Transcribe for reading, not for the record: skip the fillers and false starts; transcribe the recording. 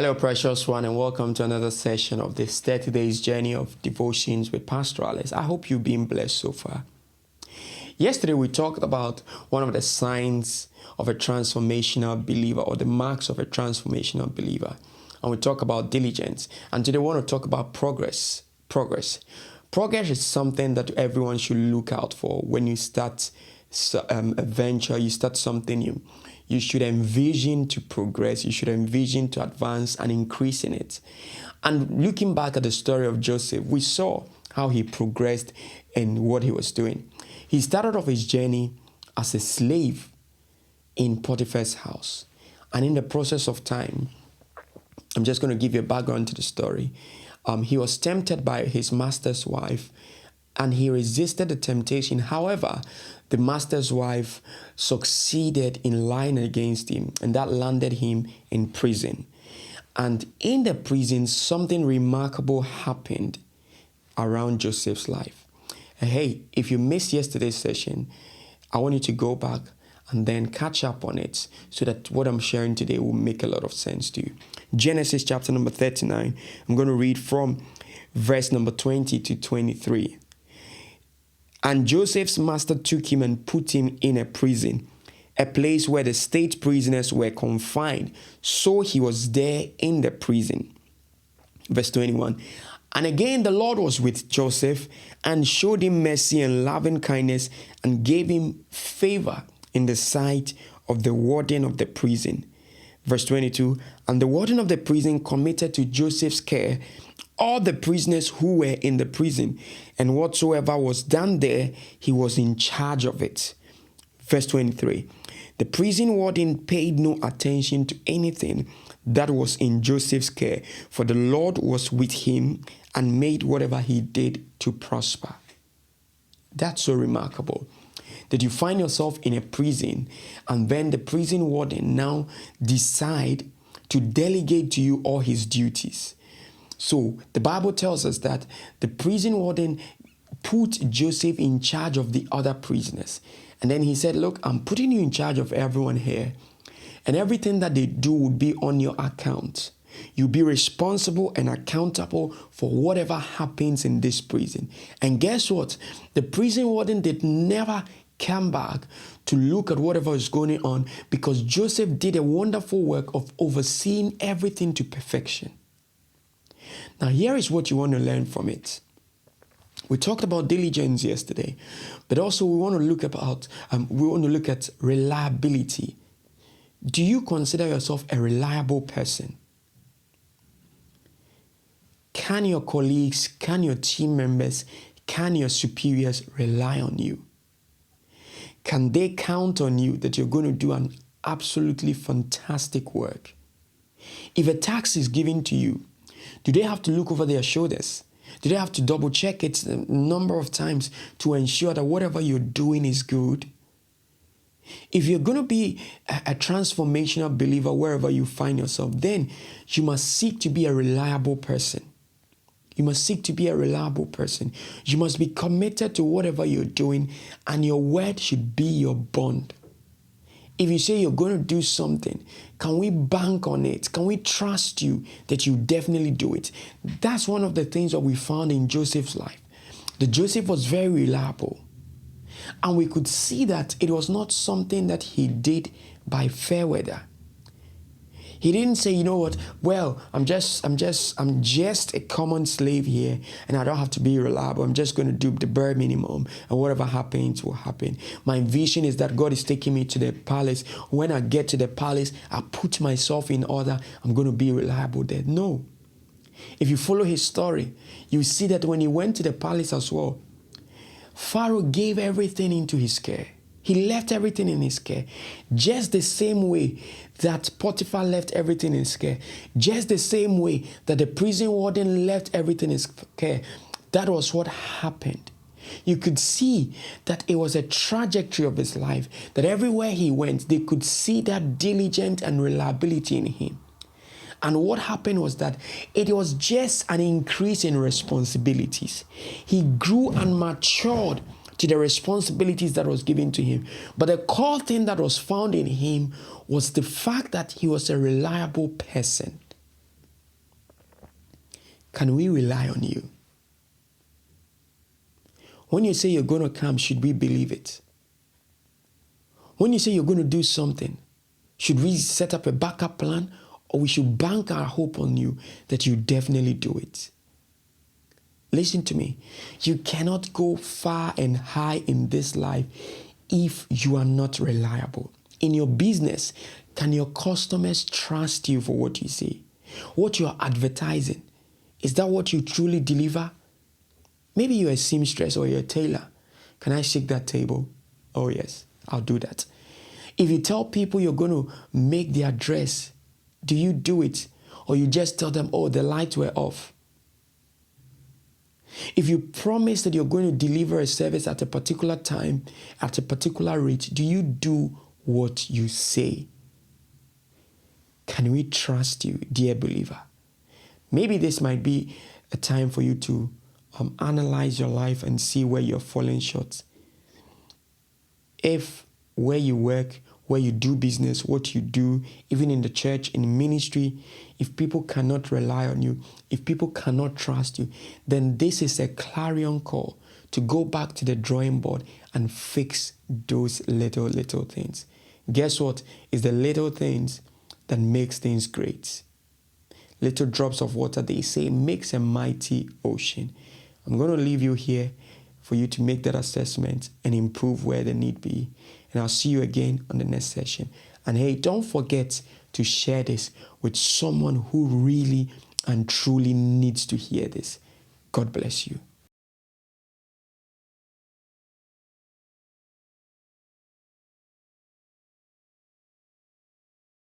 Hello, precious one, and welcome to another session of this 30 days journey of devotions with Pastor Alex. I hope you've been blessed so far. Yesterday, we talked about one of the signs of a transformational believer, or the marks of a transformational believer. And we talk about diligence. And today, we want to talk about progress. Progress is something that everyone should look out for when you start a venture, you start something new. You should envision to progress. You should envision to advance and increase in it. And looking back at the story of Joseph, we saw how he progressed in what he was doing. He started off his journey as a slave in Potiphar's house. And in the process of time, I'm just going to give you a background to the story. He was tempted by his master's wife, and he resisted the temptation. However, the master's wife succeeded in lying against him, and that landed him in prison. And in the prison, something remarkable happened around Joseph's life. Hey, if you missed yesterday's session, I want you to go back and then catch up on it so that what I'm sharing today will make a lot of sense to you. Genesis chapter number 39. I'm going to read from verse number 20 to 23. And Joseph's master took him and put him in a prison, a place where the state prisoners were confined. So he was there in the prison. Verse 21. And again the Lord was with Joseph and showed him mercy and loving kindness and gave him favor in the sight of the warden of the prison. Verse 22. And the warden of the prison committed to Joseph's care all the prisoners who were in the prison, and whatsoever was done there, he was in charge of it. Verse 23. The prison warden paid no attention to anything that was in Joseph's care, for the Lord was with him and made whatever he did to prosper. That's so remarkable that you find yourself in a prison, and then the prison warden now decide to delegate to you all his duties. So the Bible tells us that the prison warden put Joseph in charge of the other prisoners. And then he said, look, I'm putting you in charge of everyone here. And everything that they do will be on your account. You'll be responsible and accountable for whatever happens in this prison. And guess what? The prison warden did never come back to look at whatever is going on, because Joseph did a wonderful work of overseeing everything to perfection. Now, here is what you want to learn from it. We talked about diligence yesterday, but also we want to look at reliability. Do you consider yourself a reliable person? Can your colleagues, can your team members, can your superiors rely on you? Can they count on you that you're going to do an absolutely fantastic work? If a task is given to you, do they have to look over their shoulders? Do they have to double check it a number of times to ensure that whatever you're doing is good? If you're going to be a transformational believer wherever you find yourself, then you must seek to be a reliable person. You must seek to be a reliable person. You must be committed to whatever you're doing, and your word should be your bond. If you say you're going to do something, can we bank on it? Can we trust you that you definitely do it? That's one of the things that we found in Joseph's life. That Joseph was very reliable. And we could see that it was not something that he did by fair weather. He didn't say, you know what, well, I'm just a common slave here, and I don't have to be reliable. I'm just going to do the bare minimum, and whatever happens will happen. My vision is that God is taking me to the palace. When I get to the palace, I put myself in order. I'm going to be reliable there. No. If you follow his story, you see that when he went to the palace as well, Pharaoh gave everything into his care. He left everything in his care. Just the same way that Potiphar left everything in his care. Just the same way that the prison warden left everything in his care. That was what happened. You could see that it was a trajectory of his life. That everywhere he went, they could see that diligence and reliability in him. And what happened was that it was just an increase in responsibilities. He grew and matured to the responsibilities that was given to him. But the core thing that was found in him was the fact that he was a reliable person. Can we rely on you? When you say you're going to come, should we believe it? When you say you're going to do something, should we set up a backup plan, or we should bank our hope on you that you definitely do it? Listen to me. You cannot go far and high in this life if you are not reliable. In your business, can your customers trust you for what you say? What you are advertising, is that what you truly deliver? Maybe you're a seamstress or you're a tailor. Can I shake that table? Oh yes, I'll do that. If you tell people you're going to make their dress, do you do it? Or you just tell them, oh, the lights were off? If you promise that you're going to deliver a service at a particular time, at a particular rate, do you do what you say? Can we trust you, dear believer? Maybe this might be a time for you to analyze your life and see where you're falling short. If where you work, where you do business, what you do, even in the church, in ministry, if people cannot rely on you, if people cannot trust you, then this is a clarion call to go back to the drawing board and fix those little things. Guess what? It's the little things that makes things great. Little drops of water, they say, makes a mighty ocean. I'm going to leave you here for you to make that assessment and improve where the need be. And I'll see you again on the next session. And hey, don't forget to share this with someone who really and truly needs to hear this. God bless you.